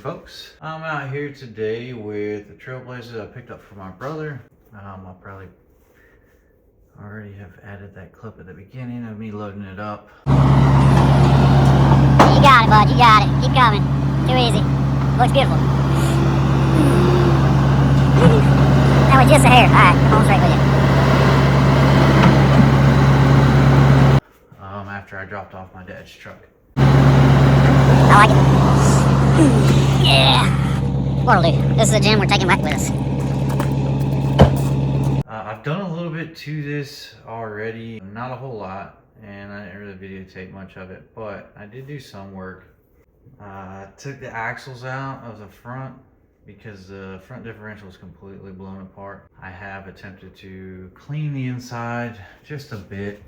folks. I'm out here today with the Trailblazer I picked up from my brother. I'll probably already have added that clip at the beginning of me loading it up. You got it, bud. You got it. Keep coming. Too easy. Looks beautiful. That was just a hair. Alright, come on straight with you. After I dropped off my dad's truck. I like it. Yeah. What'll do? This is a gem we're taking back with us. I've done a little bit to this already. Not a whole lot. And I didn't really videotape much of it. But I did do some work. I took the axles out of the front because the front differential is completely blown apart. I have attempted to clean the inside just a bit.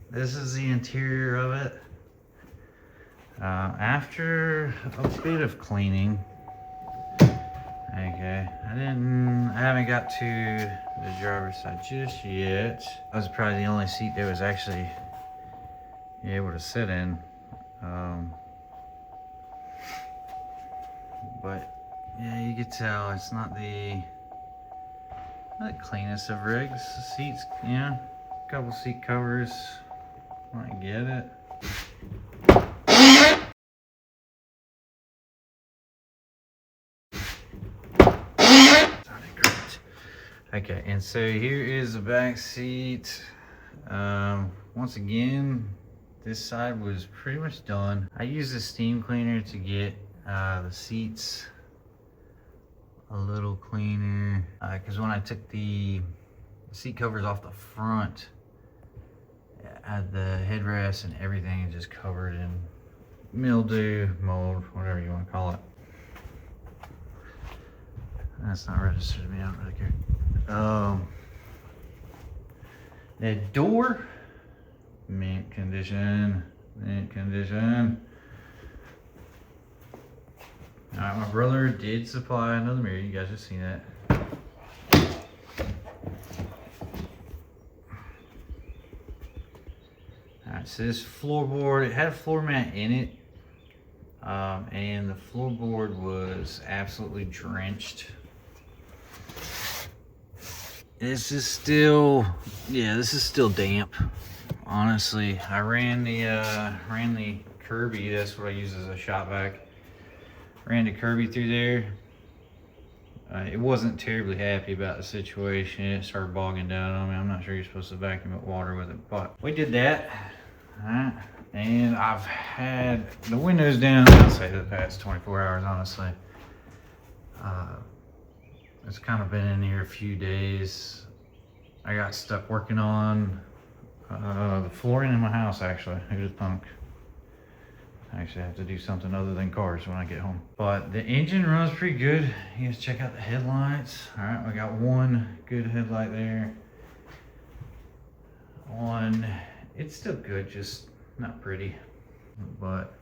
This is the interior of it. After a bit of cleaning, okay, I haven't got to the driver's side just yet. That was probably the only seat that was actually able to sit in. But yeah, you can tell it's not the cleanest of rigs. The seats, yeah, a couple seat covers. I get it. Okay, and so here is the back seat. Once again, this side was pretty much done. I used a steam cleaner to get the seats a little cleaner, because when I took the seat covers off the front, the headrest and everything is just covered in mildew, mold, whatever you want to call it. That's not registered to me, I don't really care. The door, mint condition. Alright, my brother did supply another mirror, you guys have seen that. Alright, so this floorboard, it had a floor mat in it, and the floorboard was absolutely drenched. This is still damp. Honestly, I ran the Kirby. That's what I use as a shop vac. Ran the Kirby through there. It wasn't terribly happy about the situation. It started bogging down on me. I'm not sure you're supposed to vacuum up water with it, but we did that. Alright, and I've had the windows down, I'd say, the past 24 hours, honestly. It's kind of been in here a few days. I got stuck working on the flooring in my house, actually. Who'd thunk? I actually have to do something other than cars when I get home. But the engine runs pretty good. You guys check out the headlights. All right, we got one good headlight there. One, it's still good, just not pretty. But,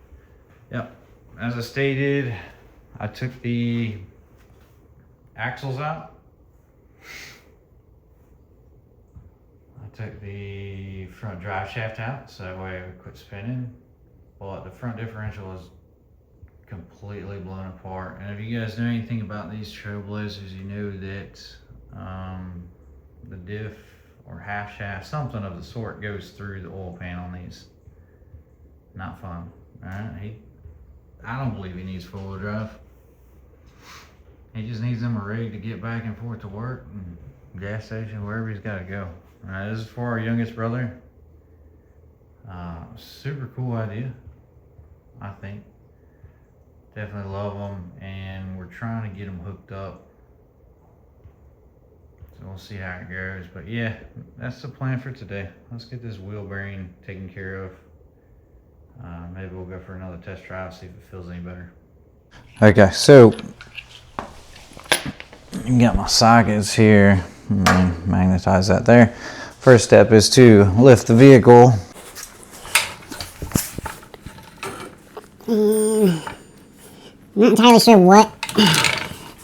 yep, as I stated, I took the axles out. I took the front drive shaft out so that way it would quit spinning. But the front differential is completely blown apart. And if you guys know anything about these Trailblazers, you know that the diff or half shaft, something of the sort, goes through the oil pan on these. Not fun. Alright, I don't believe he needs four-wheel drive. He just needs them a rig to get back and forth to work and gas station, wherever he's got to go. Alright, this is for our youngest brother. Super cool idea, I think. Definitely love them, and we're trying to get them hooked up. So we'll see how it goes. But yeah, that's the plan for today. Let's get this wheel bearing taken care of. Maybe we'll go for another test drive, see if it feels any better. Okay, so you got my sockets here. Magnetize that there. First step is to lift the vehicle. I'm not entirely sure what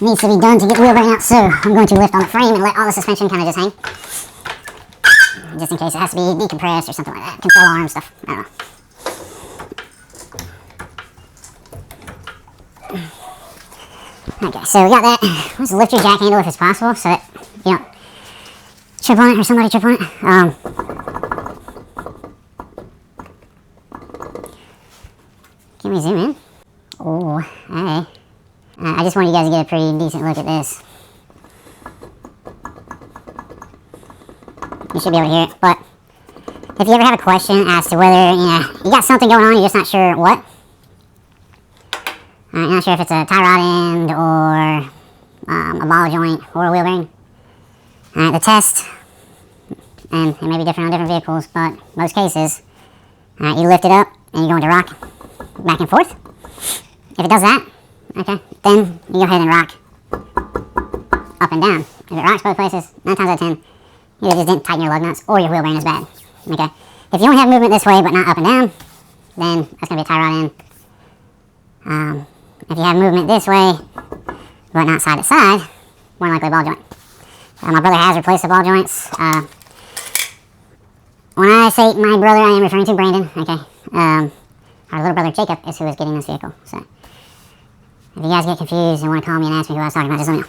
needs to be done to get the wheel bearing out, so I'm going to lift on the frame and let all the suspension kind of just hang. Just in case it has to be decompressed or something like that. Control arm stuff. I don't know. Okay, so we got that. Let's lift your jack handle if it's possible so that you don't trip on it or somebody trip on it. Can we zoom in? Oh, hey. I just wanted you guys to get a pretty decent look at this. You should be able to hear it, but if you ever have a question as to whether, you got something going on, you're just not sure what. You're not sure if it's a tie rod end or a ball joint or a wheel bearing. The test, and it may be different on different vehicles, but most cases, you lift it up and you're going to rock back and forth. If it does that, okay, then you go ahead and rock up and down. If it rocks both places, 9 times out of 10, you just didn't tighten your lug nuts or your wheel bearing is bad. Okay, if you only have movement this way but not up and down, then that's going to be a tie rod end. If you have movement this way but not side to side, more likely a ball joint. My brother has replaced the ball joints. When I say my brother, I am referring to Brandon, okay? Our little brother Jacob is who is getting this vehicle. So if you guys get confused and want to call me and ask me who I was talking about, just let me know.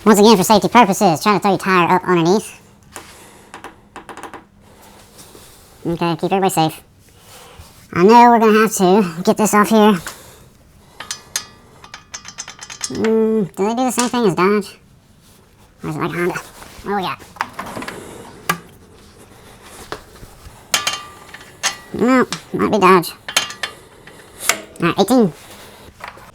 Once again, for safety purposes, try to throw your tire up underneath. Okay, keep everybody safe. I know we're going to have to get this off here. Do they do the same thing as Dodge? Or is it like Honda? What do we got? No, might be Dodge. Alright, 18.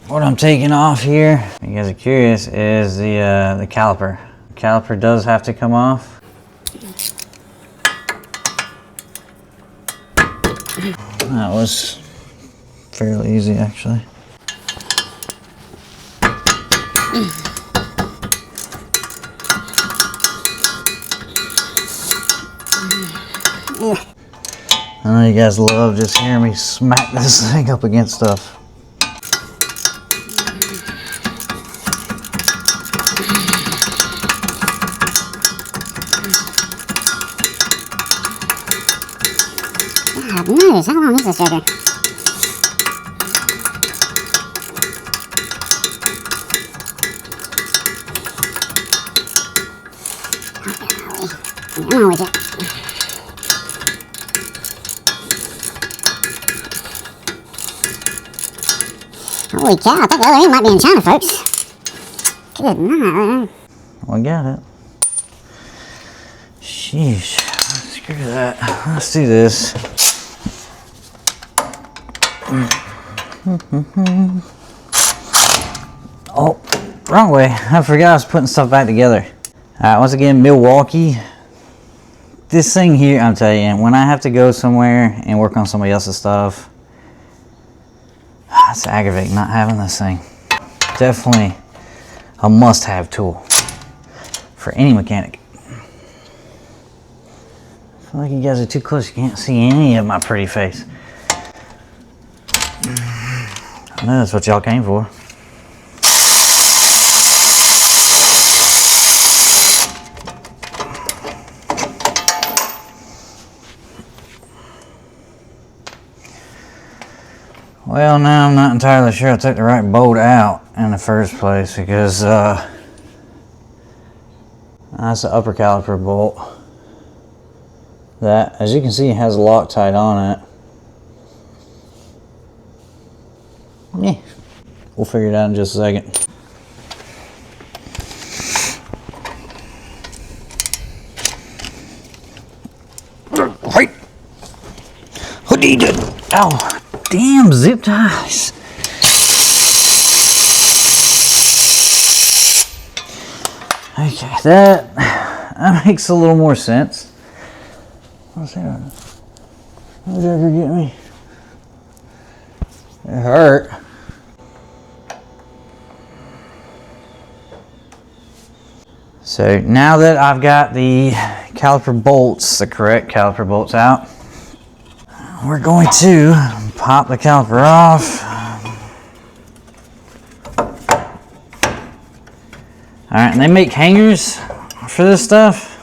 What I'm taking off here, if you guys are curious, is the caliper. The caliper does have to come off. That was fairly easy, actually. I know you guys love just hearing me smack this thing up against stuff. God knows, how long is this joker? Come on with it. Holy cow, I think the other end might be in China, folks. Good night. I got it. Sheesh. Screw that. Let's do this. Oh, wrong way. I forgot I was putting stuff back together. Alright, once again, Milwaukee. This thing here, I'm telling you, when I have to go somewhere and work on somebody else's stuff, it's aggravating not having this thing. Definitely a must-have tool for any mechanic. I feel like you guys are too close. You can't see any of my pretty face. I know that's what y'all came for. Well, now I'm not entirely sure I took the right bolt out in the first place because that's the upper caliper bolt. That, as you can see, has a Loctite on it. Yeah, we'll figure it out in just a second. Right. Oh, damn zip ties. Okay, that makes a little more sense. What's that? How'd you ever get me? It hurt. So now that I've got the caliper bolts, the correct caliper bolts out, we're going to pop the caliper off. Alright, and they make hangers for this stuff.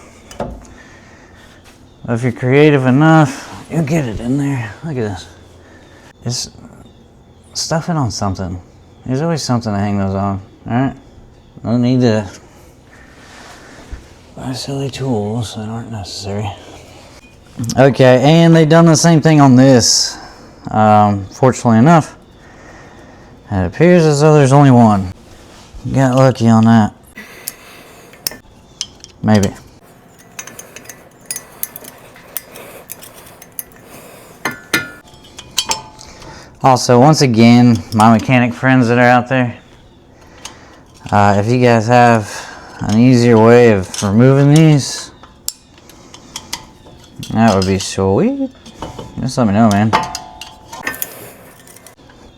If you're creative enough, You'll get it in there. Look at this. Just stuff it on something. There's always something to hang those on. Alright? No need to buy silly tools that aren't necessary. Okay, and they've done the same thing on this. Fortunately enough, it appears as though there's only one. Got lucky on that. Maybe. Also, once again, my mechanic friends that are out there, if you guys have an easier way of removing these, that would be sweet. Just let me know, man.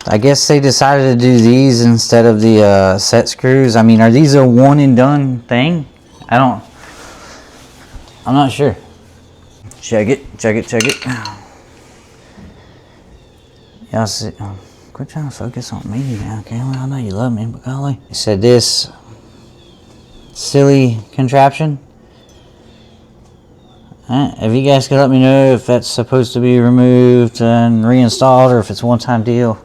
I guess they decided to do these instead of the set screws. I mean, are these a one and done thing? I'm not sure. Check it. Y'all see, quit trying to focus on me now, okay? Well, I know you love me, but golly. You said this silly contraption. If you guys could let me know if that's supposed to be removed and reinstalled or if it's a one-time deal.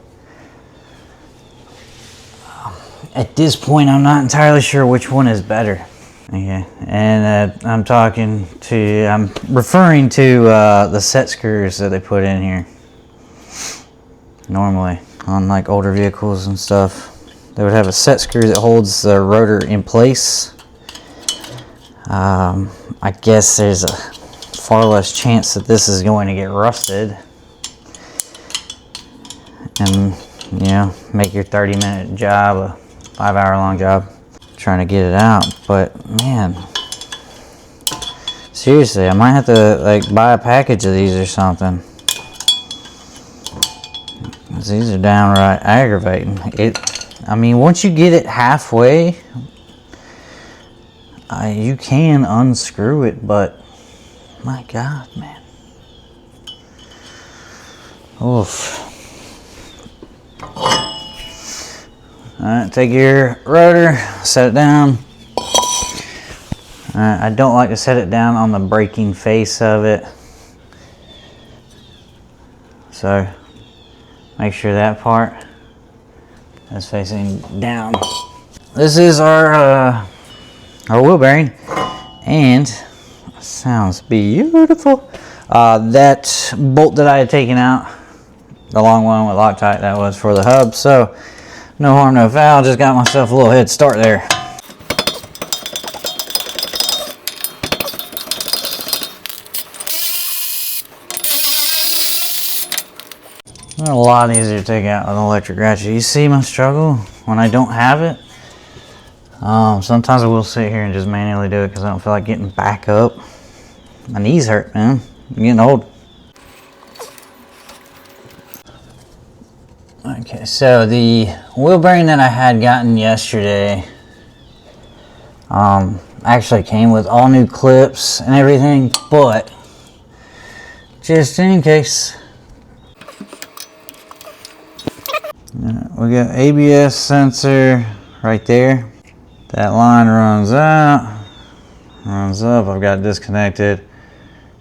At this point, I'm not entirely sure which one is better. Okay, and I'm referring to the set screws that they put in here. Normally, on like older vehicles and stuff, they would have a set screw that holds the rotor in place. I guess there's a far less chance that this is going to get rusted and, you know, make your 30-minute job a 5-hour-long job trying to get it out. But man, seriously, I might have to like buy a package of these or something. These are downright aggravating. I mean, once you get it halfway, you can unscrew it, but my God, man. Oof. Alright, take your rotor, set it down. Alright, I don't like to set it down on the braking face of it. So, make sure that part is facing down. This is our wheel bearing, and it sounds beautiful. That bolt that I had taken out, the long one with Loctite, that was for the hub. So no harm, no foul. Just got myself a little head start there. A lot easier to take out with an electric ratchet. You see my struggle when I don't have it? Sometimes I will sit here and just manually do it because I don't feel like getting back up. My knees hurt, man. I'm getting old. Okay, so the wheel bearing that I had gotten yesterday actually came with all new clips and everything, but just in case, we got ABS sensor right there. That line runs out, runs up. I've got it disconnected.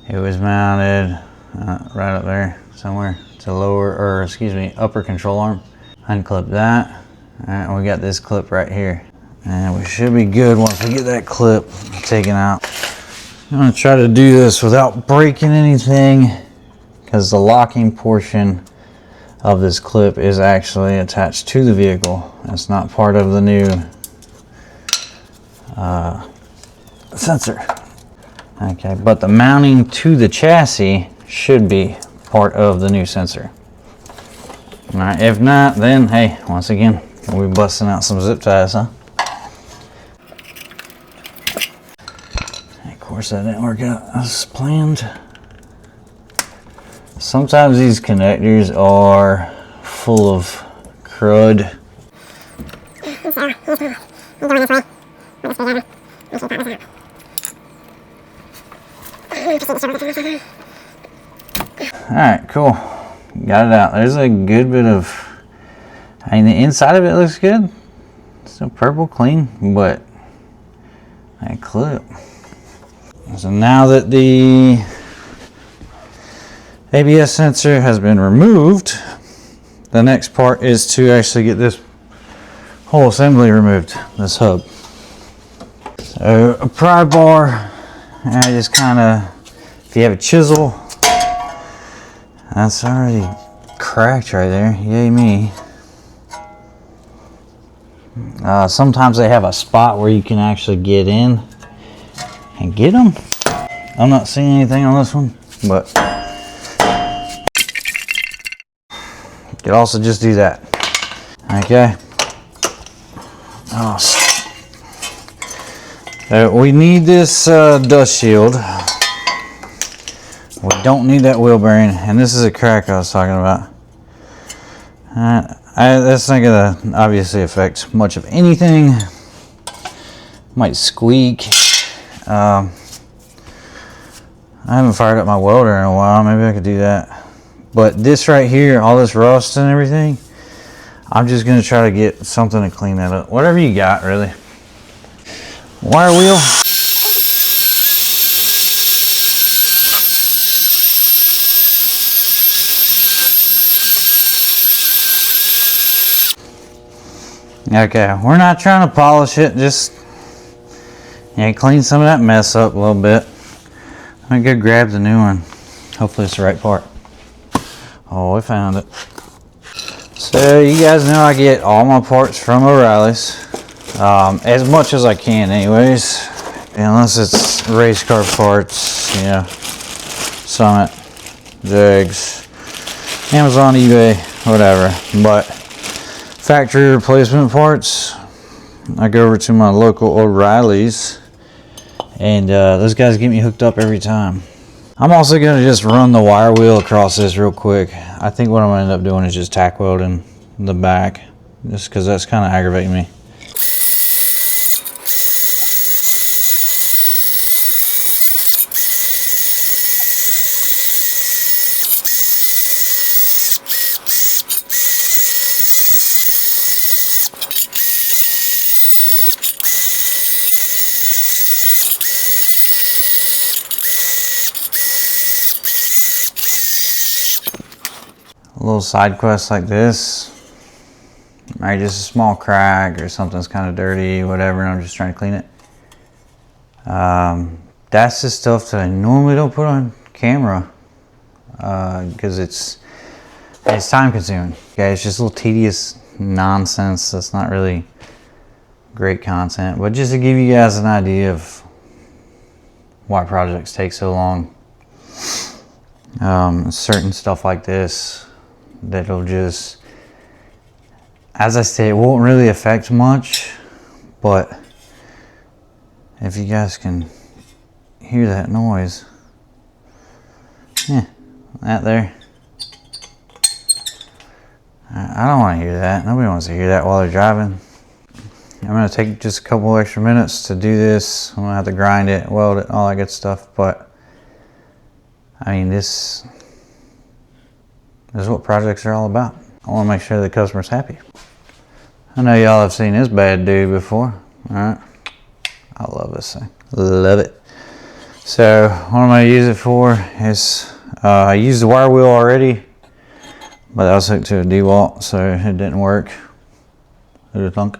It was mounted right up there somewhere to upper control arm. Unclip that. Alright, we got this clip right here. And we should be good once we get that clip taken out. I'm going to try to do this without breaking anything, because the locking portion of this clip is actually attached to the vehicle. It's not part of the new sensor. Okay, but the mounting to the chassis should be part of the new sensor. Alright, if not, then hey, once again, we'll be busting out some zip ties, huh? Of course, that didn't work out as planned. Sometimes these connectors are full of crud. Alright, cool. Got it out. There's a good bit of, I mean, the inside of it looks good. Still purple, clean, but that clip. So now that the ABS sensor has been removed. The next part is to actually get this whole assembly removed, this hub. So a pry bar, I just kind of, if you have a chisel, that's already cracked right there, yay me. Sometimes they have a spot where you can actually get in and get them. I'm not seeing anything on this one, but you could also just do that. Okay. Oh, we need this dust shield. We don't need that wheel bearing, and this is a crack I was talking about. That's not gonna obviously affect much of anything. Might squeak. I haven't fired up my welder in a while. Maybe I could do that. But this right here, all this rust and everything, I'm just gonna try to get something to clean that up. Whatever you got, really. Wire wheel. Okay, we're not trying to polish it, just clean some of that mess up a little bit. I'm gonna go grab the new one. Hopefully it's the right part. Oh, we found it. So you guys know I get all my parts from O'Reilly's, as much as I can anyways, unless it's race car parts, you know, Summit, Jegs, Amazon, eBay, whatever. But factory replacement parts, I go over to my local O'Reilly's, and those guys get me hooked up every time. I'm also going to just run the wire wheel across this real quick. I think what I'm going to end up doing is just tack welding the back, just because that's kind of aggravating me. A little side quest like this, maybe just a small crack or something's kind of dirty, whatever, and I'm just trying to clean it. That's the stuff that I normally don't put on camera because it's time consuming. Okay, it's just a little tedious nonsense that's not really great content, but just to give you guys an idea of why projects take so long. Certain stuff like this that'll just, as I say, it won't really affect much, but if you guys can hear that noise, that there, I don't want to hear that. Nobody wants to hear that while they're driving. I'm going to take just a couple extra minutes to do this. I'm going to have to grind it, weld it, all that good stuff, but I mean, this is what projects are all about. I want to make sure the customer's happy. I know y'all have seen this bad dude before. All right, I love this thing, love it. So what I'm going to use it for is, I used the wire wheel already, but that was hooked to a DeWalt, so it didn't work. Who'd have thunk?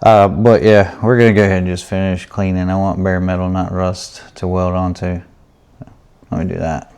But yeah, we're going to go ahead and just finish cleaning. I want bare metal, not rust, to weld onto. So let me do that.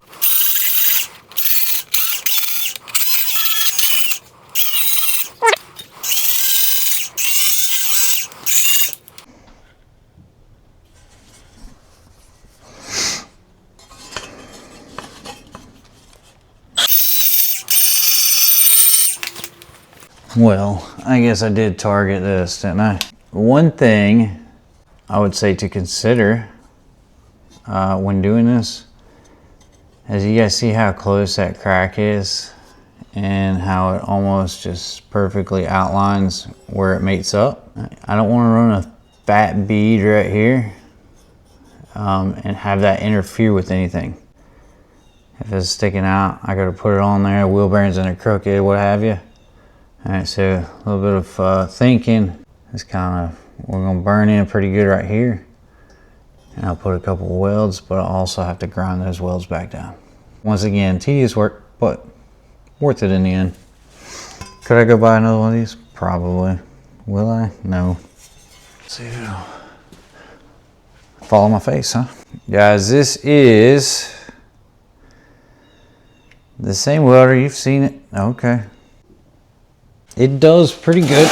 Well, I guess I did target this, didn't I? One thing I would say to consider when doing this is, you guys see how close that crack is and how it almost just perfectly outlines where it mates up. I don't want to run a fat bead right here and have that interfere with anything. If it's sticking out, I gotta put it on there, wheel bearings in it crooked, what have you. Alright, so a little bit of thinking. It's kind of, we're gonna burn in pretty good right here. And I'll put a couple of welds, but I'll also have to grind those welds back down. Once again, tedious work, but worth it in the end. Could I go buy another one of these? Probably. Will I? No. Let's see if it'll follow my face, huh? Guys, this is the same welder. You've seen it. Okay. It does pretty good.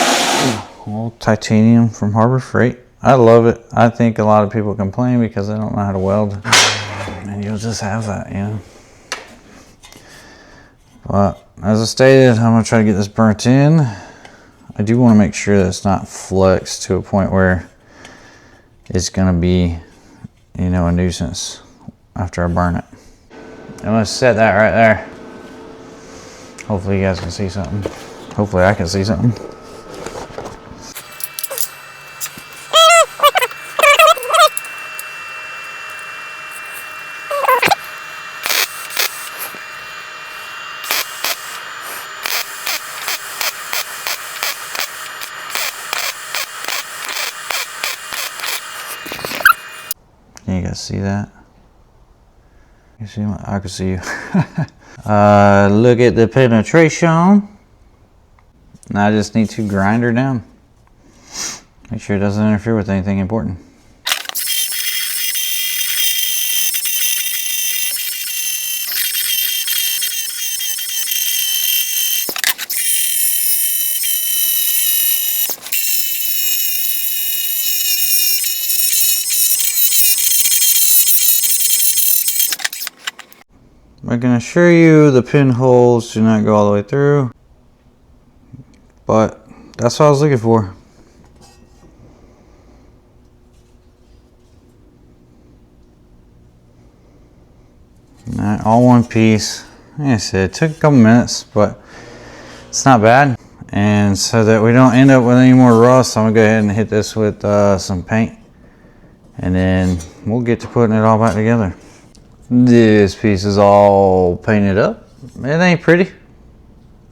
Old titanium from Harbor Freight. I love it. I think a lot of people complain because they don't know how to weld. And you'll just have that, you know. But as I stated, I'm going to try to get this burnt in. I do want to make sure that it's not flexed to a point where it's going to be, you know, a nuisance after I burn it. I'm going to set that right there. Hopefully you guys can see something. Hopefully I can see something. Can you guys see that? You see my, I can see you. Look at the penetration. Now I just need to grind her down. Make sure it doesn't interfere with anything important. I can assure you the pinholes do not go all the way through, but that's what I was looking for. Alright, all one piece. Like I said, it took a couple minutes, but it's not bad. And so that we don't end up with any more rust, I'm gonna go ahead and hit this with some paint, and then we'll get to putting it all back together. This piece is all painted up. It ain't pretty,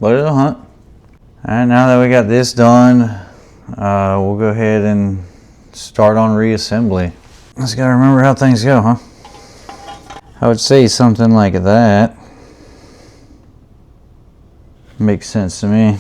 but it'll hunt. Alright, now that we got this done, we'll go ahead and start on reassembly. Just gotta remember how things go, huh? I would say something like that makes sense to me.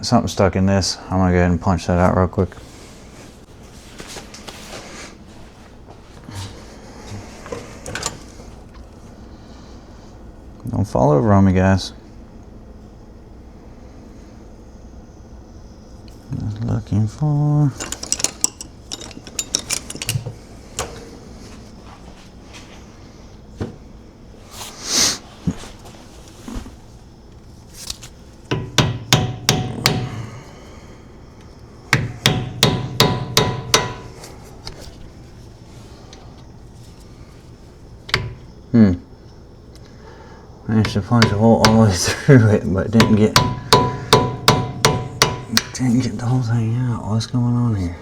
Something stuck in this. I'm gonna go ahead and punch that out real quick. Don't fall over on me, guys. Just looking for. Managed to punch a hole all the way through it, but didn't get the whole thing out. What's going on here?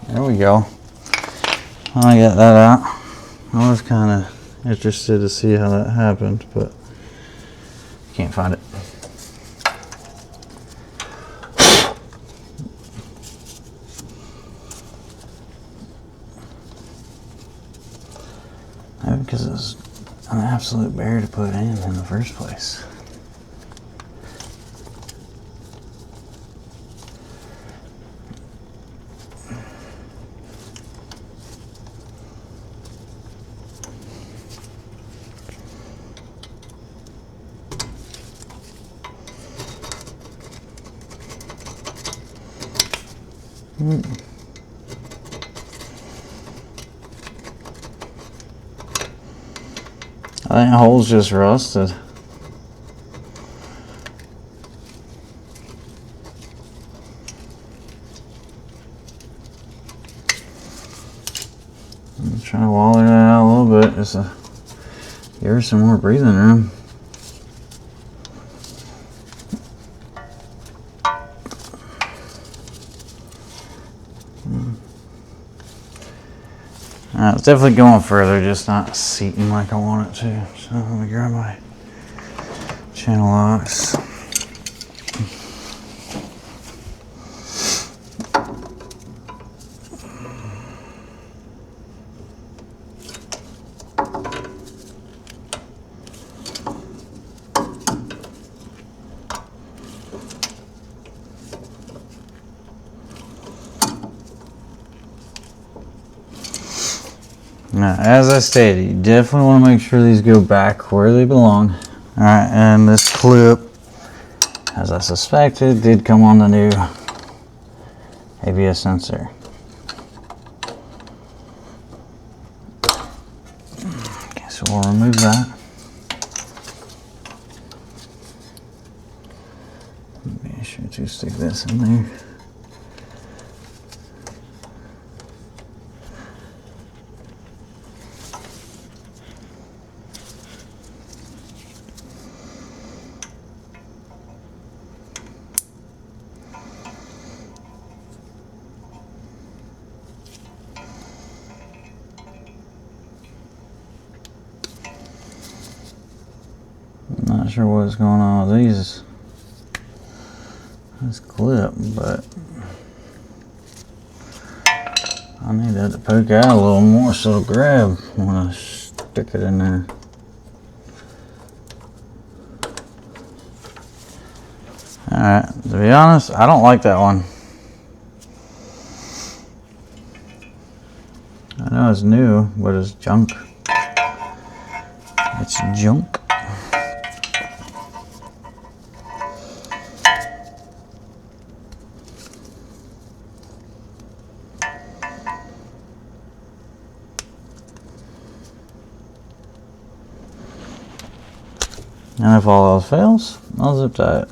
There we go. I got that out. I was kind of interested to see how that happened, but can't find it. Maybe because it was an absolute bear to put in the first place. I think the hole's just rusted. I'm trying to waller that out a little bit just to give her some more breathing room. It's definitely going further, just not seating like I want it to. So let me grab my channel locks. Now, as I stated, you definitely want to make sure these go back where they belong. Alright, and this clip, as I suspected, did come on the new ABS sensor. Okay, so we'll remove that. Be sure to stick this in there. Not sure what's going on with this clip, but I need that to poke out a little more so it'll grab when I stick it in there. Alright, to be honest, I don't like that one. I know it's new, but it's junk. It's junk. And if all else fails, I'll zip tie it.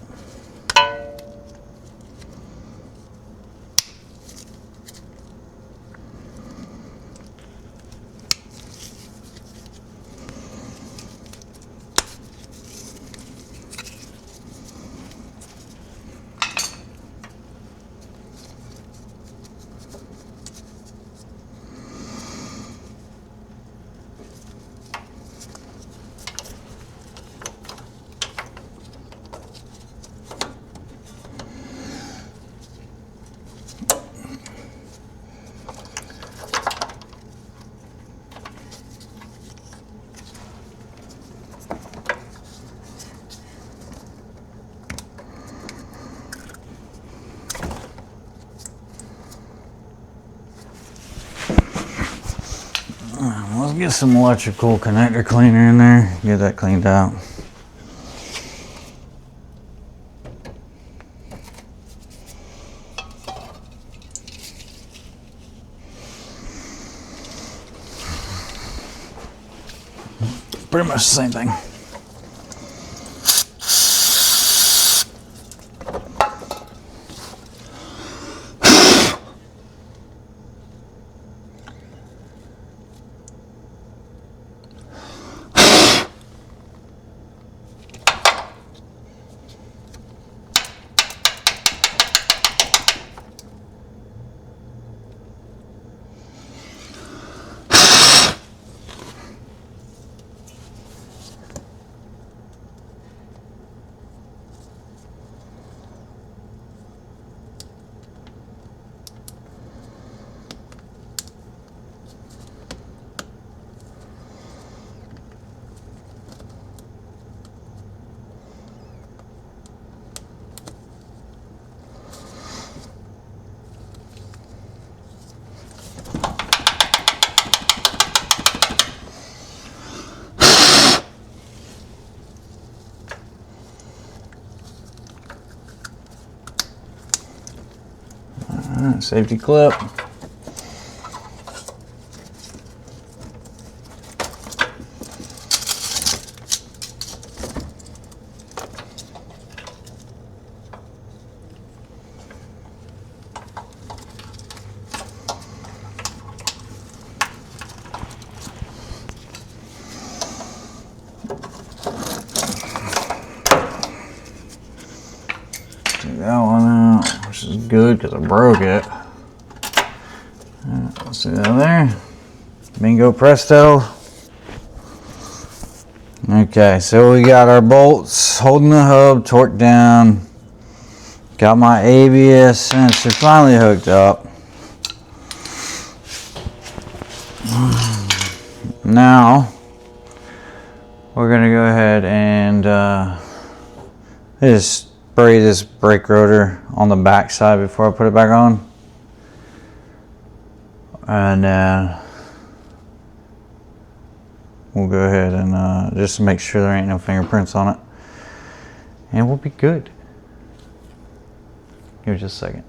Let's get some electrical connector cleaner in there, get that cleaned out. Pretty much the same thing. Alright, safety clip. Take that one out, which is good because I broke it. Let's see that there. Bingo presto. Okay, so we got our bolts holding the hub torqued down. Got my ABS sensor finally hooked up. Now we're gonna go ahead and just spray this brake rotor on the back side before I put it back on. And we'll go ahead and just make sure there ain't no fingerprints on it. And we'll be good. Give me just a second.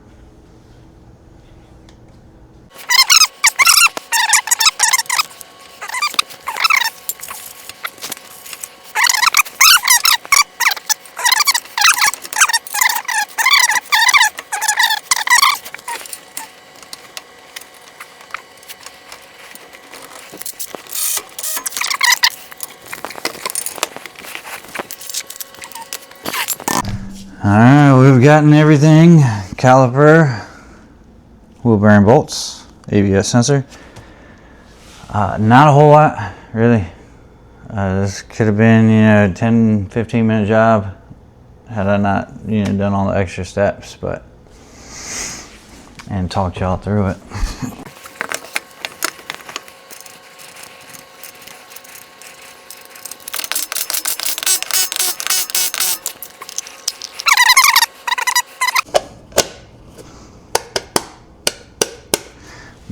Alright, we've gotten everything. Caliper, wheel bearing bolts, ABS sensor. Not a whole lot, really. This could have been, 10-15 minute job had I not, done all the extra steps, and talked y'all through it.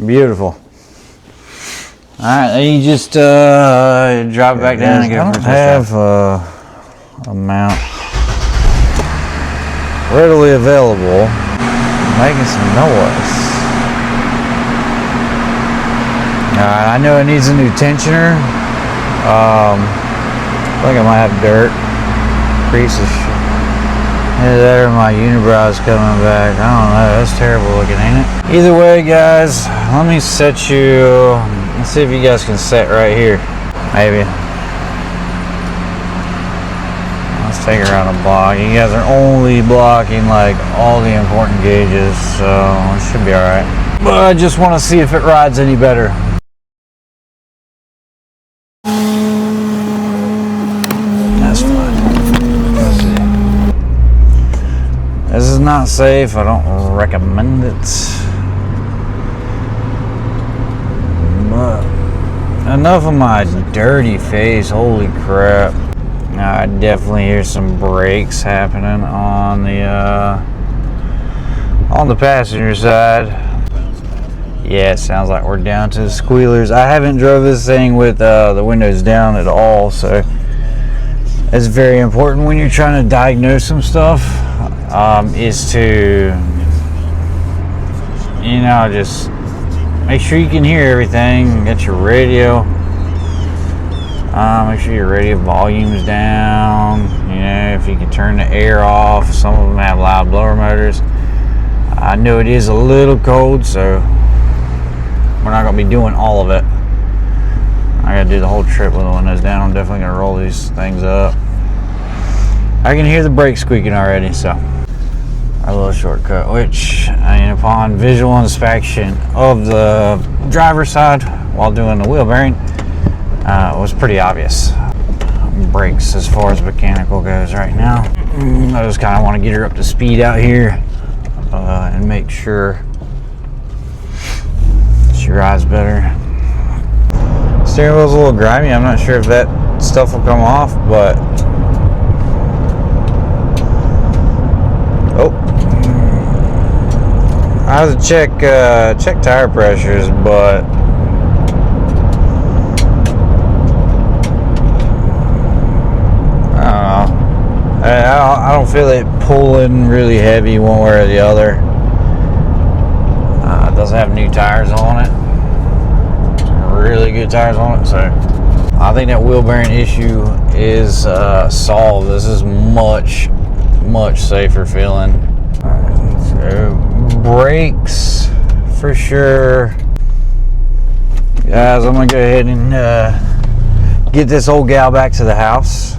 Beautiful. Alright, then you just drop it back down and get it for a test drive. A mount readily available. Making some noise. Alright, I know it needs a new tensioner. I think I might have dirt. Creases. Either that or my unibrow's coming back. I don't know. That's terrible looking, ain't it? Either way, guys, let me set you. Let's see if you guys can set right here. Maybe. Let's take her around a block. You guys are only blocking like all the important gauges, so it should be alright. But I just want to see if it rides any better. That's fine. Let's see. This is not safe. I don't recommend it. But enough of my dirty face. Holy crap. Now I definitely hear some brakes happening on the passenger side. Yeah, it sounds like we're down to the squealers. I haven't drove this thing with the windows down at all, so it's very important when you're trying to diagnose some stuff. Is to, just make sure you can hear everything. Get your radio. Make sure your radio volume's down. If you can turn the air off. Some of them have loud blower motors. I know it is a little cold, so we're not going to be doing all of it. I got to do the whole trip with the windows down. I'm definitely going to roll these things up. I can hear the brakes squeaking already, so. Our little shortcut, which, upon visual inspection of the driver's side while doing the wheel bearing, was pretty obvious. Brakes as far as mechanical goes right now. I just kind of want to get her up to speed out here and make sure she rides better. Steering wheel's a little grimy. I'm not sure if that stuff will come off, but I have to check tire pressures, but I don't know. I don't feel it pulling really heavy one way or the other. doesn't have new tires on it. Really good tires on it, so I think that wheel bearing issue is solved. This is much safer feeling. So brakes for sure. Guys, I'm gonna go ahead and get this old gal back to the house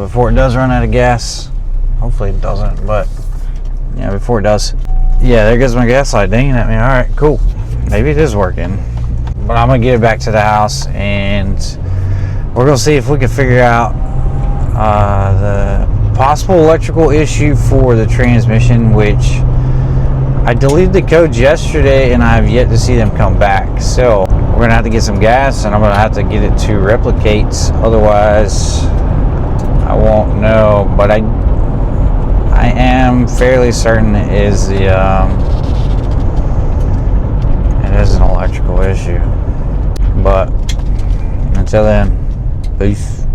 before it does run out of gas. Hopefully it doesn't, but yeah, before it does. Yeah, there goes my gas light dinging at me. All right, cool. Maybe it is working. But I'm gonna get it back to the house, and we're gonna see if we can figure out the possible electrical issue for the transmission, which I deleted the codes yesterday and I have yet to see them come back. So we're gonna have to get some gas, and I'm gonna have to get it to replicate, otherwise I won't know. But I am fairly certain it is an electrical issue. But until then, peace.